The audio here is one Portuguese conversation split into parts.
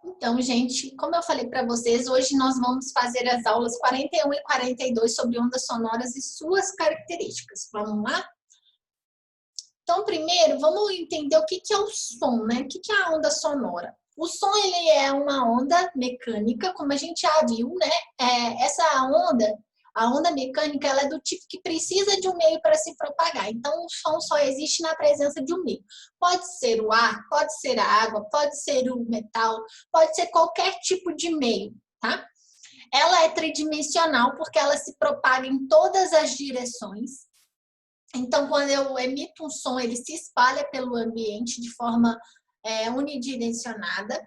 Então, gente, como eu falei para vocês, hoje nós vamos fazer as aulas 41 e 42 sobre ondas sonoras e suas características. Vamos lá? Então, primeiro, vamos entender o que é o som, né? O que é a onda sonora? O som, ele é uma onda mecânica, como a gente já viu, né? Essa onda, a onda mecânica, ela é do tipo que precisa de um meio para se propagar. Então, o som só existe na presença de um meio. Pode ser o ar, pode ser a água, pode ser o metal, pode ser qualquer tipo de meio, tá? Ela é tridimensional porque ela se propaga em todas as direções. Então, quando eu emito um som, ele se espalha pelo ambiente de forma unidirecionada,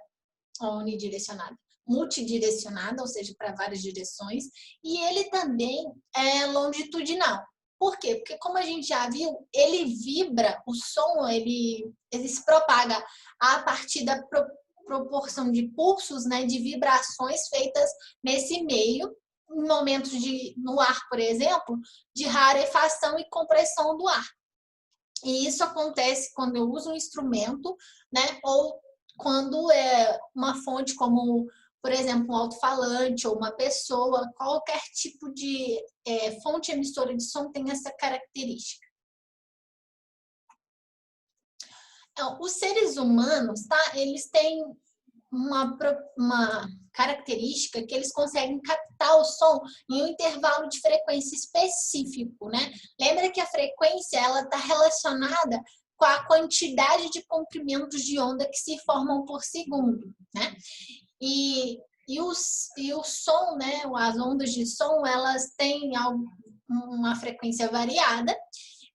multidirecionada, ou seja, para várias direções, e ele também é longitudinal. Por quê? Porque, como a gente já viu, ele vibra, o som, ele se propaga a partir da proporção de pulsos, né, de vibrações feitas nesse meio, em momentos no ar, por exemplo, de rarefação e compressão do ar. E isso acontece quando eu uso um instrumento, né, ou quando é uma fonte como, por exemplo, um alto-falante ou uma pessoa, qualquer tipo de fonte emissora de som tem essa característica. Então, os seres humanos, tá? Eles têm uma característica que eles conseguem captar o som em um intervalo de frequência específico, né? Lembra que a frequência ela está relacionada com a quantidade de comprimentos de onda que se formam por segundo, né? E o som, né? As ondas de som, elas têm uma frequência variada,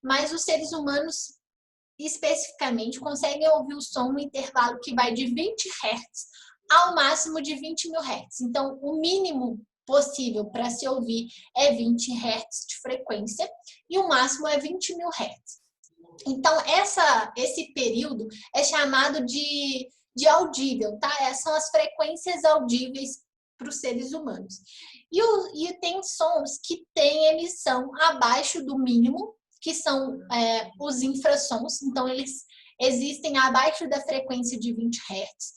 mas os seres humanos especificamente conseguem ouvir o som no intervalo que vai de 20 Hz ao máximo de 20 mil Hz. Então, o mínimo possível para se ouvir é 20 Hz de frequência e o máximo é 20 mil Hz. Então, esse período é chamado de audível, tá? Essas são as frequências audíveis para os seres humanos. E tem sons que têm emissão abaixo do mínimo, que são os infrassons, então eles existem abaixo da frequência de 20 Hz.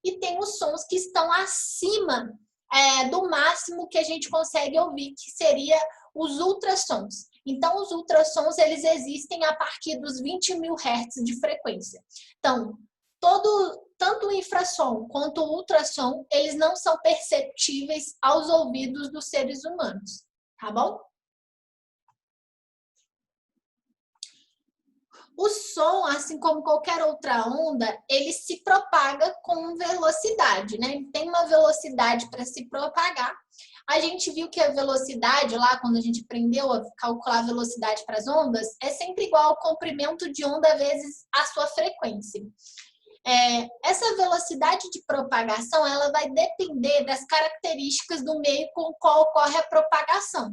E tem os sons que estão acima do máximo que a gente consegue ouvir, que seria os ultrassons. Então, os ultrassons, eles existem a partir dos 20 mil Hz de frequência. Então, tanto o infrassom quanto o ultrassom, eles não são perceptíveis aos ouvidos dos seres humanos, tá bom? O som, assim como qualquer outra onda, ele se propaga com velocidade, né? Ele tem uma velocidade para se propagar. A gente viu que a velocidade, lá quando a gente aprendeu a calcular a velocidade para as ondas, é sempre igual ao comprimento de onda vezes a sua frequência. Essa velocidade de propagação, ela vai depender das características do meio com o qual ocorre a propagação.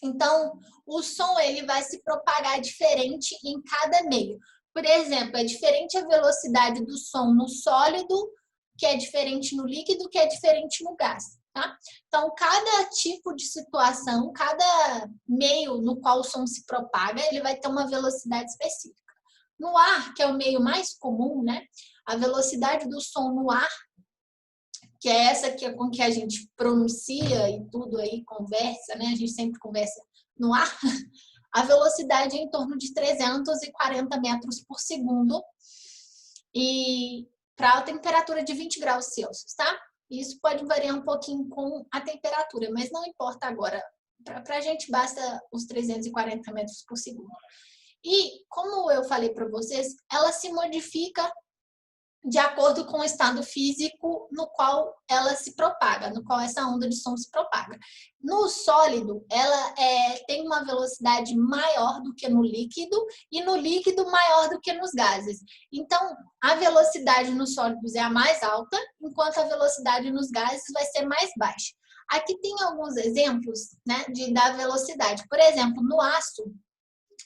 Então, o som ele vai se propagar diferente em cada meio. Por exemplo, é diferente a velocidade do som no sólido, que é diferente no líquido, que é diferente no gás. Tá? Então, cada tipo de situação, cada meio no qual o som se propaga, ele vai ter uma velocidade específica. No ar, que é o meio mais comum, né? A velocidade do som no ar, que é essa que é com que a gente pronuncia e tudo aí, conversa, né? A gente sempre conversa no ar. A velocidade é em torno de 340 metros por segundo e para a temperatura de 20 graus Celsius, tá? Isso pode variar um pouquinho com a temperatura, mas não importa agora. Para a gente basta os 340 metros por segundo. E, como eu falei para vocês, ela se modifica de acordo com o estado físico no qual ela se propaga, no qual essa onda de som se propaga. No sólido, ela tem uma velocidade maior do que no líquido e no líquido maior do que nos gases. Então, a velocidade nos sólidos é a mais alta, enquanto a velocidade nos gases vai ser mais baixa. Aqui tem alguns exemplos, né, da velocidade. Por exemplo, no aço,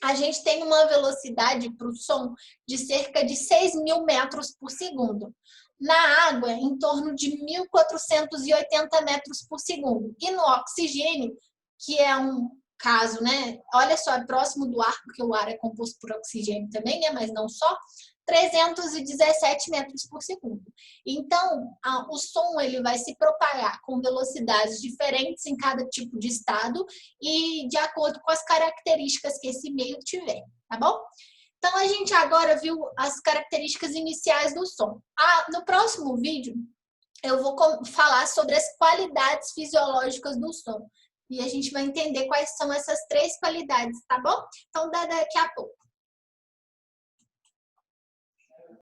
a gente tem uma velocidade para o som de cerca de 6 mil metros por segundo. Na água, em torno de 1.480 metros por segundo. E no oxigênio, que é um caso, né? Olha só, é próximo do ar, porque o ar é composto por oxigênio também, né? Mas não só. 317 metros por segundo. Então, o som ele vai se propagar com velocidades diferentes em cada tipo de estado e de acordo com as características que esse meio tiver, tá bom? Então, a gente agora viu as características iniciais do som. No próximo vídeo, eu vou falar sobre as qualidades fisiológicas do som. E a gente vai entender quais são essas 3 qualidades, tá bom? Então, daqui a pouco.